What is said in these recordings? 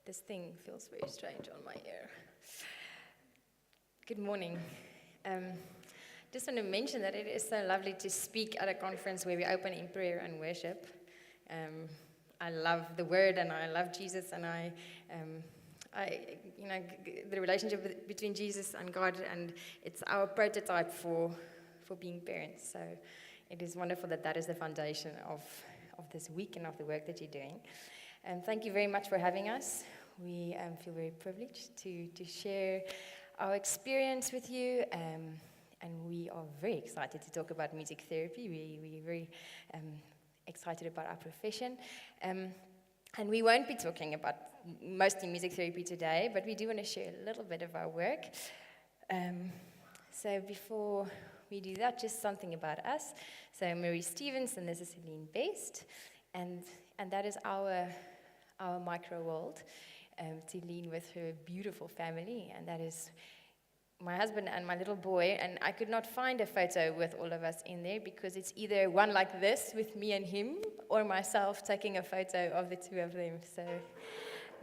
This thing feels very strange on my ear. Good morning. Just want to mention that it is so lovely to speak at a conference where we open in prayer and worship. I love the Word and I love Jesus, and the relationship between Jesus and God, and it's our prototype for being parents. So it is wonderful that is the foundation of this week and of the work that you're doing. Thank you very much for having us. We feel very privileged to share our experience with you, and we are very excited to talk about music therapy. We're very excited about our profession. And we won't be talking about mostly music therapy today, but we do want to share a little bit of our work. So before we do that, just something about us. So Mari Stevens, and this is Helene based, and that is our micro world, to lean with her beautiful family, and that is my husband and my little boy. And I could not find a photo with all of us in there because it's either one like this with me and him, or myself taking a photo of the two of them. So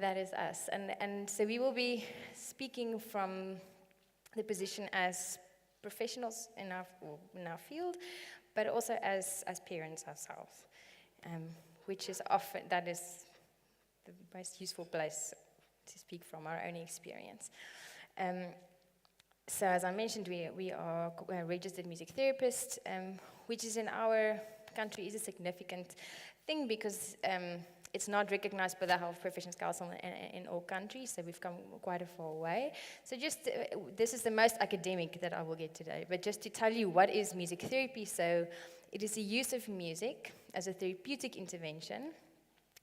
that is us. And so we will be speaking from the position as professionals in our field, but also as parents ourselves, which is often, that is the most useful place to speak from our own experience. So as I mentioned, we are registered music therapists, which is in our country is a significant thing because it's not recognized by the Health Professions Council in all countries, so we've come quite a far way. So just, this is the most academic that I will get today, but just to tell you what is music therapy. So it is the use of music as a therapeutic intervention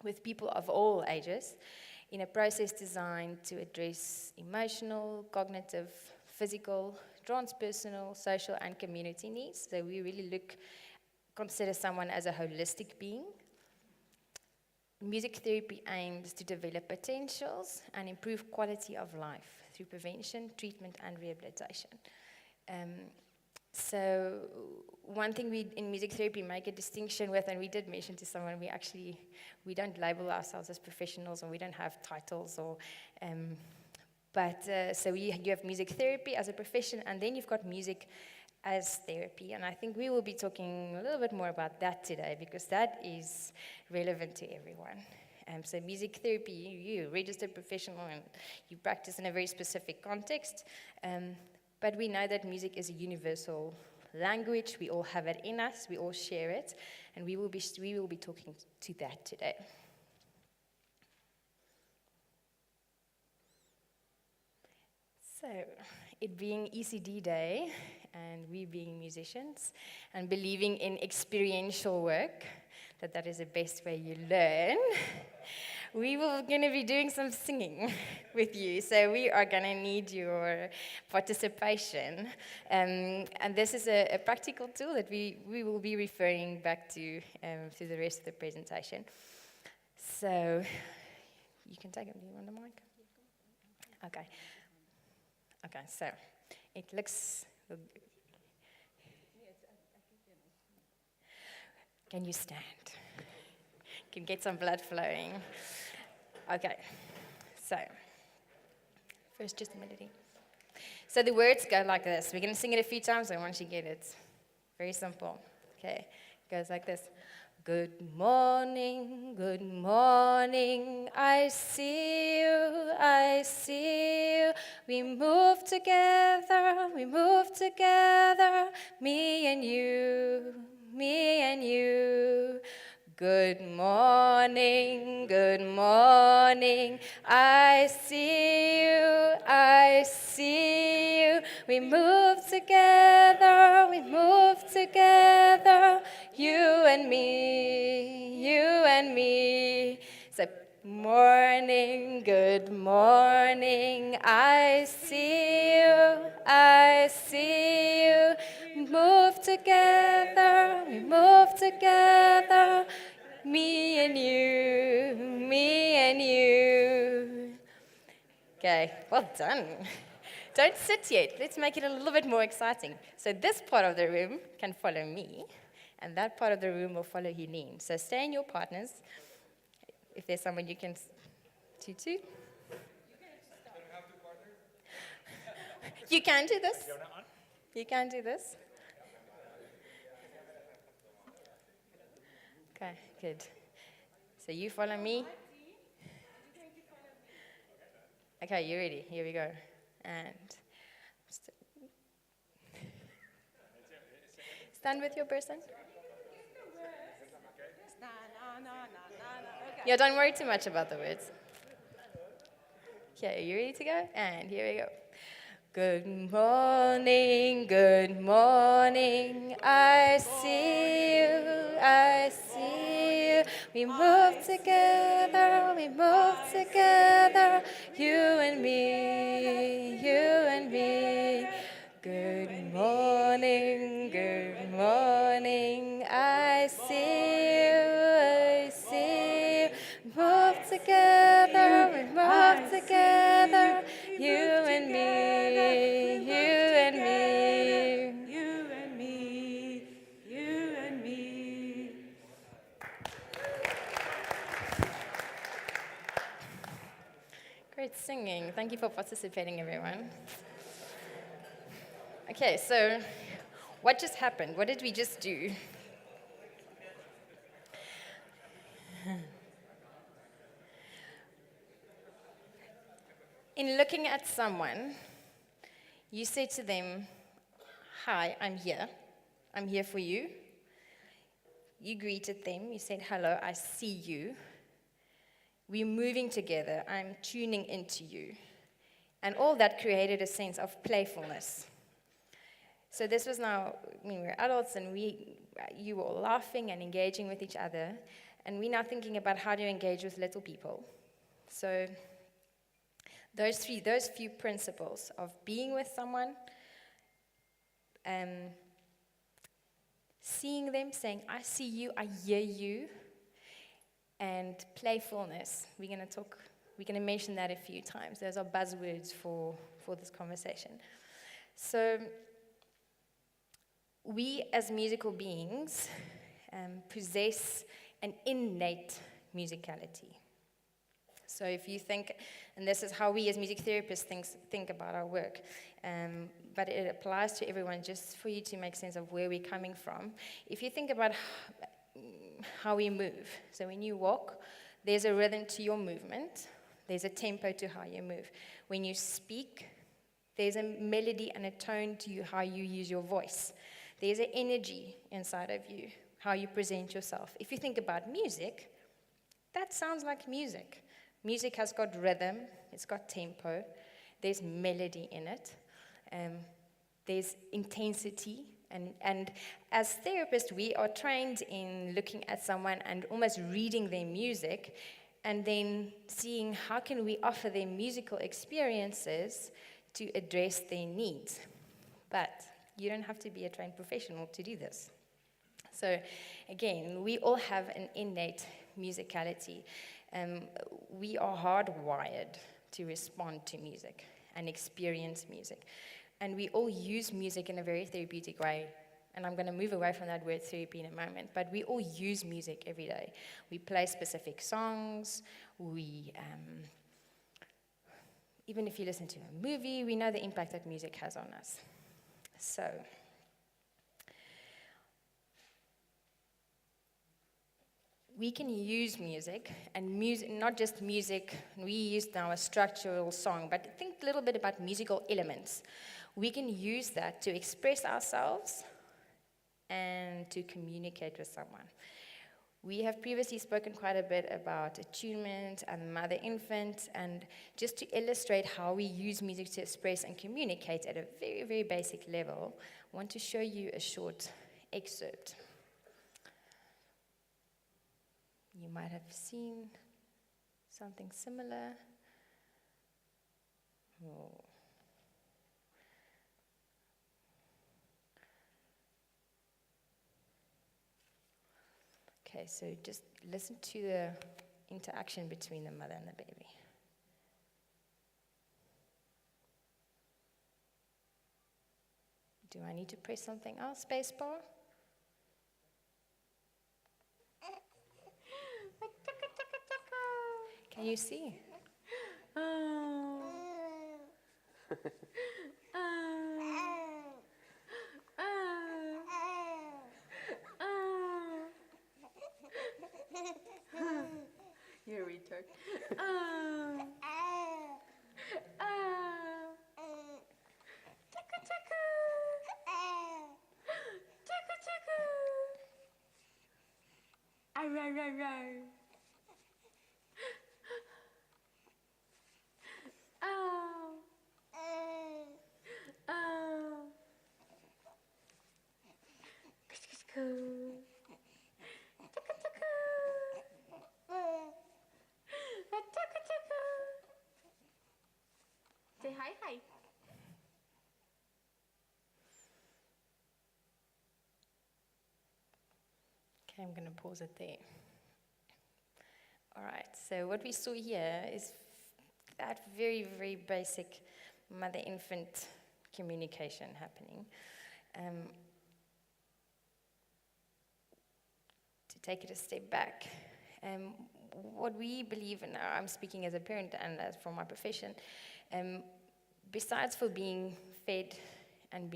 with people of all ages in a process designed to address emotional, cognitive, physical, transpersonal, social, and community needs. So we really consider someone as a holistic being. Music therapy aims to develop potentials and improve quality of life through prevention, treatment, and rehabilitation. So one thing we in music therapy make a distinction with, and we did mention to someone, we don't label ourselves as professionals, and we don't have titles or. So you have music therapy as a profession, and then you've got music as therapy. And I think we will be talking a little bit more about that today, because that is relevant to everyone. So music therapy, you're a registered professional and you practice in a very specific context. But we know that music is a universal language. We all have it in us. We all share it. And we will be talking to that today. So, it being ECD Day, and we being musicians, and believing in experiential work, that is the best way you learn, we will going to be doing some singing with you. So we are going to need your participation. And this is a practical tool that we will be referring back to through the rest of the presentation. So, you can take it. Do you want the mic? Okay. Okay, so it looks. Can you stand? Can get some blood flowing. Okay, so first just a melody. So the words go like this. We're going to sing it a few times, and once you get it, very simple. Okay, it goes like this. Good morning, I see you, we move together, me and you. Good morning, I see you, we move together, you and me. So, good morning, I see you, we move together, me and you. Okay, well done. Don't sit yet. Let's make it a little bit more exciting. So this part of the room can follow me, and that part of the room will follow Helene. So stay in your partners. If there's someone you can tutu. You can do this. You can do this. Okay, good. So you follow me. Okay, you ready? Here we go. And stand with your person. Yeah, don't worry too much about the words. Okay, you ready to go? And here we go. Good morning, I see you, we move together, you and me. Good morning, I see you, move together, you and me. Great singing. Thank you for participating, everyone. Okay, so what just happened? What did we just do? In looking at someone, you say to them, "Hi, I'm here. I'm here for you." You greeted them. You said, "Hello, I see you. We're moving together. I'm tuning into you." And all that created a sense of playfulness. So this was now, when we were adults and you were all laughing and engaging with each other. And we're now thinking about how to engage with little people. So those few principles of being with someone, seeing them, saying, "I see you, I hear you," and playfulness. We're going to mention that a few times. Those are buzzwords for this conversation. So we as musical beings possess an innate musicality. So if you think, and this is how we as music therapists think about our work, but it applies to everyone just for you to make sense of where we're coming from. If you think about how we move, so when you walk, there's a rhythm to your movement, there's a tempo to how you move. When you speak, there's a melody and a tone to how you use your voice. There's an energy inside of you, how you present yourself. If you think about music, that sounds like music. Music has got rhythm, it's got tempo, there's melody in it, there's intensity, and as therapists, we are trained in looking at someone and almost reading their music, and then seeing how can we offer them musical experiences to address their needs. But you don't have to be a trained professional to do this. So again, we all have an innate musicality. We are hardwired to respond to music and experience music. And we all use music in a very therapeutic way. And I'm going to move away from that word therapy in a moment. But we all use music every day. We play specific songs. Even if you listen to a movie, we know the impact that music has on us. So we can use music, and music, not just music, we use now a structural song, but think a little bit about musical elements. We can use that to express ourselves and to communicate with someone. We have previously spoken quite a bit about attunement and mother-infant, and just to illustrate how we use music to express and communicate at a very, very basic level, I want to show you a short excerpt. You might have seen something similar. Oh. Okay, so just listen to the interaction between the mother and the baby. Do I need to press something else, spacebar? Can you see? Oh. You retard. Ah. Ah. Chaka chaka. Chaka chaka. Arr arr arr arr. Oh. Oh. Kiss kiss coo. Chaka chaka. Chaka chaka. Say hi hi. Okay, I'm going to pause it there. All right, so what we saw here is that very, very basic mother-infant communication happening. To take it a step back, what we believe, and I'm speaking as a parent and as from my profession, besides for being fed and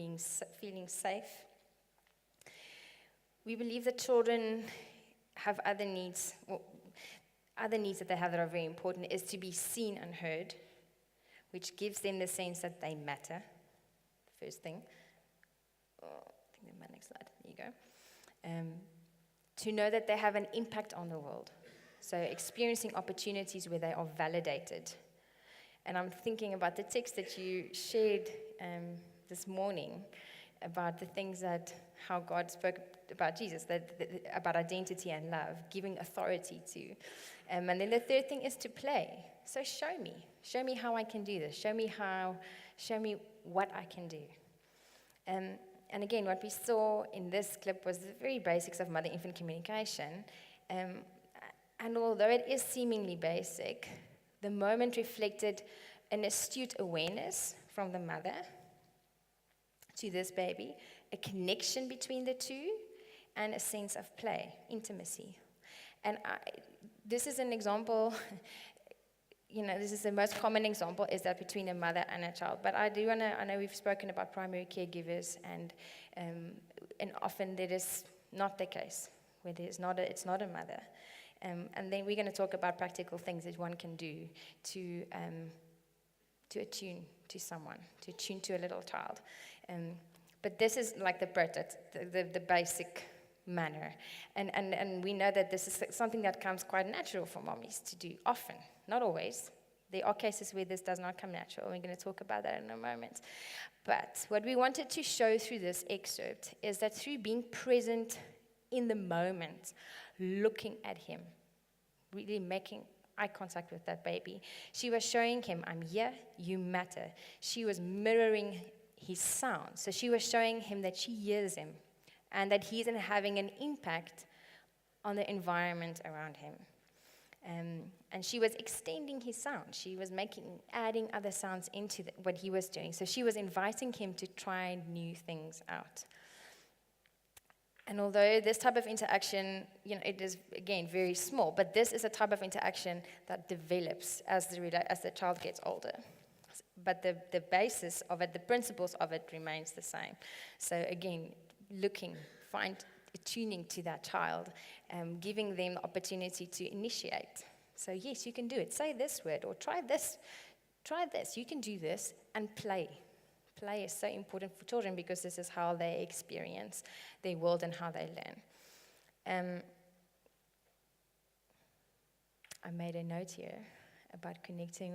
feeling safe, we believe that children have other needs. Other needs that they have that are very important is to be seen and heard, which gives them the sense that they matter. First thing. Oh, I think my next slide. There you go. To know that they have an impact on the world. So experiencing opportunities where they are validated. And I'm thinking about the text that you shared this morning about the things that, how God spoke about Jesus, about identity and love, giving authority to. And then the third thing is to play. So show me how I can do this. Show me what I can do. And again, what we saw in this clip was the very basics of mother-infant communication. And although it is seemingly basic, the moment reflected an astute awareness from the mother to this baby, a connection between the two, and a sense of play, intimacy. And this is an example, this is the most common example, is that between a mother and a child. But I know we've spoken about primary caregivers, and often that is not the case, where it's not a mother. And then we're going to talk about practical things that one can do to attune to someone, to attune to a little child. But this is like the basic manner. And we know that this is something that comes quite natural for mommies to do often, not always. There are cases where this does not come natural. We're going to talk about that in a moment. But what we wanted to show through this excerpt is that through being present in the moment, looking at him, really making eye contact with that baby, she was showing him, I'm here, you matter. She was mirroring his sound. So she was showing him that she hears him and that he's having an impact on the environment around him. And she was extending his sound. She was adding other sounds into what he was doing. So she was inviting him to try new things out. And although this type of interaction, it is, again, very small, but this is a type of interaction that develops as the child gets older. But the basis of it, the principles of it remains the same. So again, attuning to that child, giving them the opportunity to initiate. So yes, you can do it. Say this word, or try this. Try this. You can do this, and play. Play is so important for children because this is how they experience their world and how they learn. I made a note here about connecting,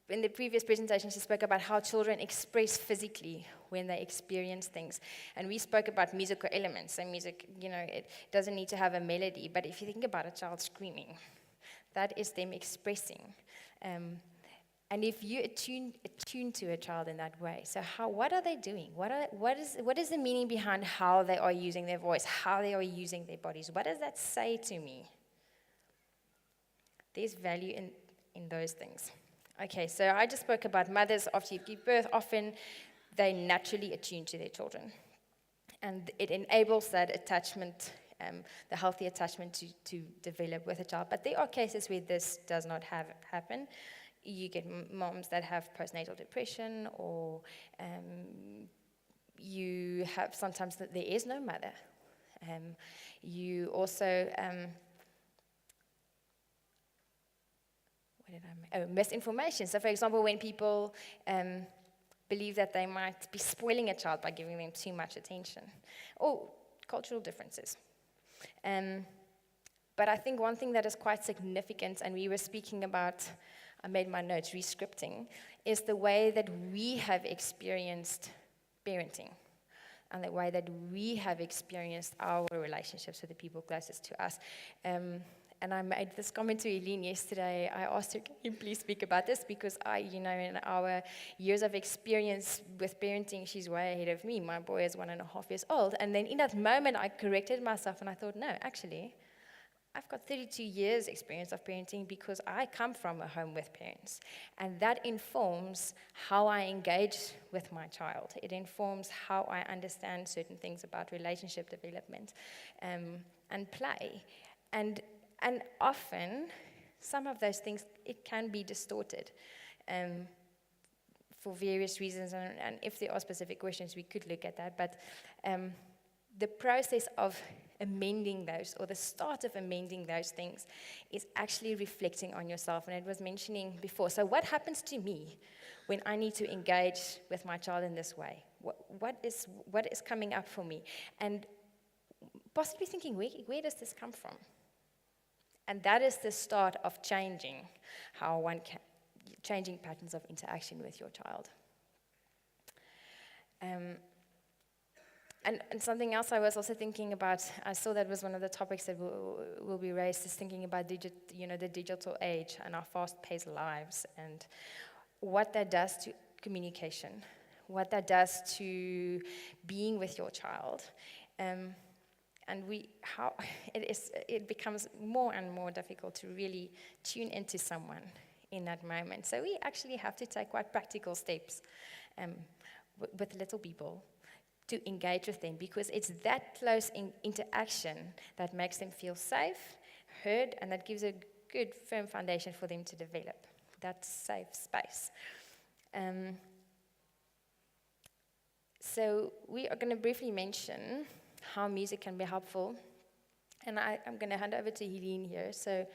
in the previous presentation, she spoke about how children express physically when they experience things. And we spoke about musical elements. So music, it doesn't need to have a melody. But if you think about a child screaming, that is them expressing. And if you attune to a child in that way, so what are they doing? What is the meaning behind how they are using their voice, how they are using their bodies? What does that say to me? There's value in those things. Okay, so I just spoke about mothers after you give birth. Often they naturally attune to their children. And it enables that attachment, the healthy attachment to develop with a child. But there are cases where this does not happen. You get moms that have postnatal depression, or you have sometimes that there is no mother. You also misinformation. So, for example, when people believe that they might be spoiling a child by giving them too much attention, or cultural differences. But I think one thing that is quite significant, and we were speaking about, I made my notes, rescripting, is the way that we have experienced parenting and the way that we have experienced our relationships with the people closest to us. And I made this comment to Helene yesterday. I asked her, can you please speak about this? Because in our years of experience with parenting, she's way ahead of me. My boy is 1.5 years old. And then in that moment, I corrected myself and I thought, no, actually, I've got 32 years experience of parenting because I come from a home with parents. And that informs how I engage with my child. It informs how I understand certain things about relationship development and play. And often, some of those things, it can be distorted for various reasons. And if there are specific questions, we could look at that. But the process of amending those, or the start of amending those things, is actually reflecting on yourself. And it was mentioning before. So what happens to me when I need to engage with my child in this way? What is coming up for me? And possibly thinking, where does this come from? And that is the start of changing how one can, changing patterns of interaction with your child. And something else I was also thinking about, I saw that was one of the topics that will be raised, is thinking about the digital age and our fast-paced lives and what that does to communication, what that does to being with your child. And how it becomes more and more difficult to really tune into someone in that moment. So we actually have to take quite practical steps with little people to engage with them, because it's that close interaction that makes them feel safe, heard, and that gives a good, firm foundation for them to develop that safe space. So we are going to briefly mention how music can be helpful. And I'm going to hand over to Helene here. So,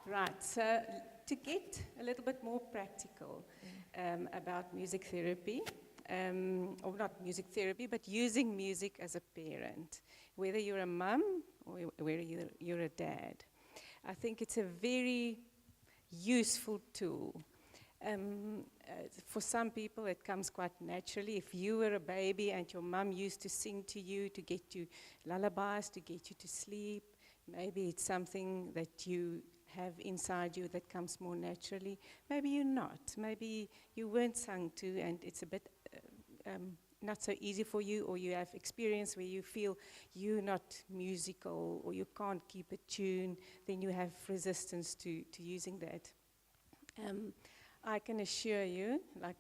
Right, so to get a little bit more practical about music therapy, or not music therapy, but using music as a parent, whether you're a mum or whether you're a dad. I think it's a very useful tool. For some people, it comes quite naturally. If you were a baby and your mum used to sing to you to get you lullabies, to get you to sleep, maybe it's something that you have inside you that comes more naturally. Maybe you're not. Maybe you weren't sung to and it's a bit not so easy for you, or you have experience where you feel you're not musical or you can't keep a tune, then you have resistance to using that. I can assure you, like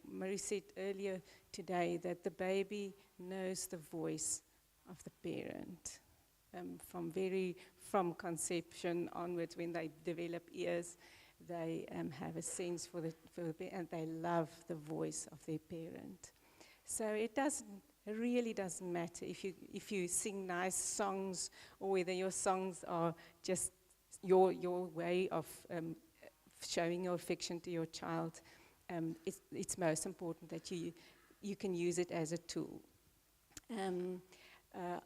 Mari said earlier today, that the baby knows the voice of the parent. From conception onwards, when they develop ears, they have a sense for the and they love the voice of their parent. So it really doesn't matter if you sing nice songs or whether your songs are just your way of showing your affection to your child. It's most important that you can use it as a tool.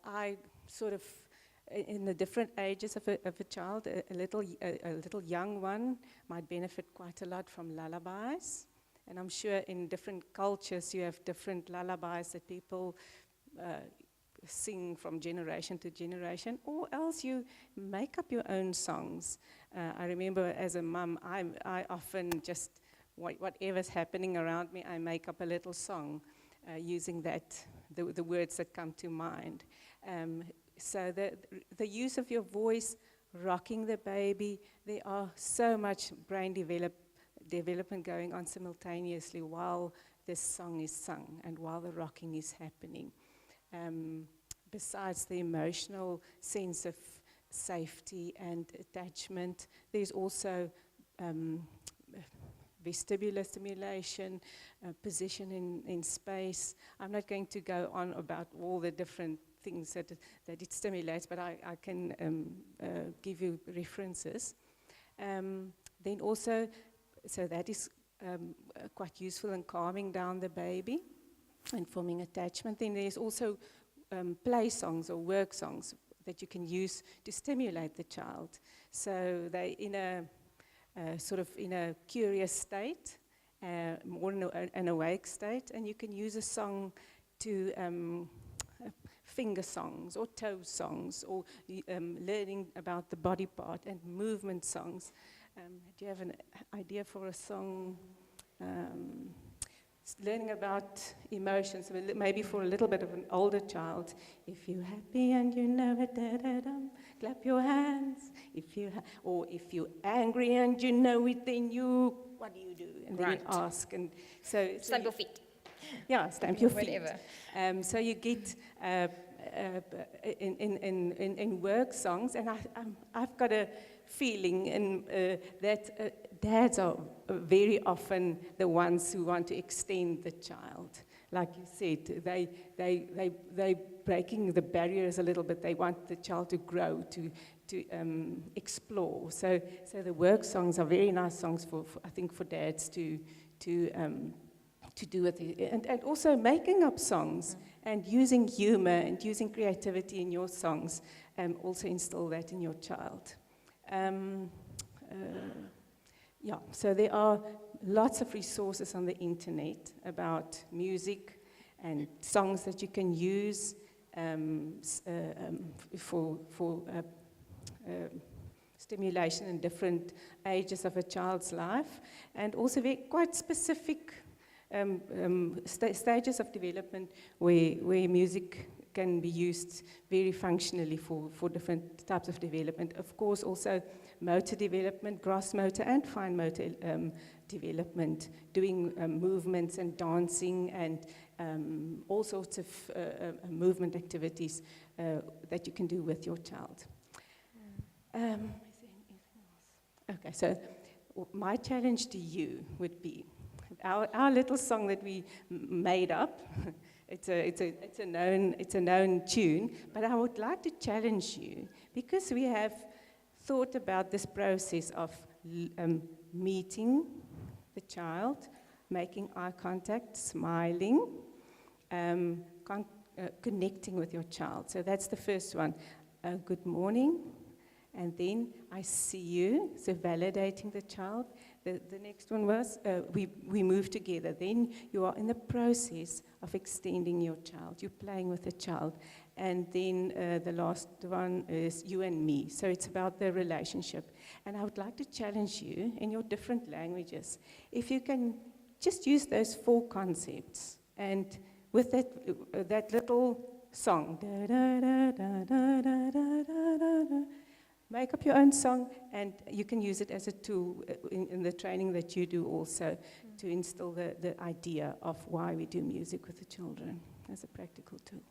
I sort of, in the different ages of a child, a little young one might benefit quite a lot from lullabies. And I'm sure in different cultures you have different lullabies that people sing from generation to generation, or else you make up your own songs. I remember as a mum, I often just, whatever's happening around me, I make up a little song using the words that come to mind. So the use of your voice, rocking the baby, there are so much brain development going on simultaneously while this song is sung and while the rocking is happening. Besides the emotional sense of safety and attachment. There's also vestibular stimulation, position in space. I'm not going to go on about all the different things that it stimulates, but I can give you references. Then also, so that is quite useful in calming down the baby and forming attachment. Then there's also play songs or work songs that you can use to stimulate the child. So they in a sort of in a curious state, more in an awake state, and you can use a song to finger songs or toe songs or learning about the body part and movement songs. Do you have an idea for a song? Learning about emotions, maybe for a little bit of an older child. If you're happy and you know it, da-da-dum, clap your hands. Or if you're angry and you know it, then what do you do? And then you ask. And so Stamp your feet. Yeah, stamp your feet. Whatever. So you get in work songs, and I've got a feeling that dads are very often the ones who want to extend the child. Like you said, they breaking the barriers a little bit. They want the child to grow, to explore. So the work songs are very nice songs for I think for dads to do with it. And also making up songs and using humor and using creativity in your songs also instill that in your child. So there are lots of resources on the internet about music and songs that you can use for stimulation in different ages of a child's life, and also quite specific stages of development where music can be used very functionally for different types of development. Of course, also motor development, gross motor and fine motor development, doing movements and dancing and all sorts of movement activities that you can do with your child. Is there anything else? Okay, so my challenge to you would be our little song that we made up. It's a known tune, but I would like to challenge you, because we have thought about this process of meeting the child, making eye contact, smiling, connecting with your child. So that's the first one. Good morning, and then I see you, so validating the child. The next one was we move together. Then you are in the process of extending your child. You're playing with the child. And then the last one is you and me. So it's about the relationship. And I would like to challenge you in your different languages, if you can just use those 4 concepts. And with that little song, da, da, da, da, da, da, da, da, da, make up your own song, and you can use it as a tool in the training that you do also to instill the idea of why we do music with the children as a practical tool.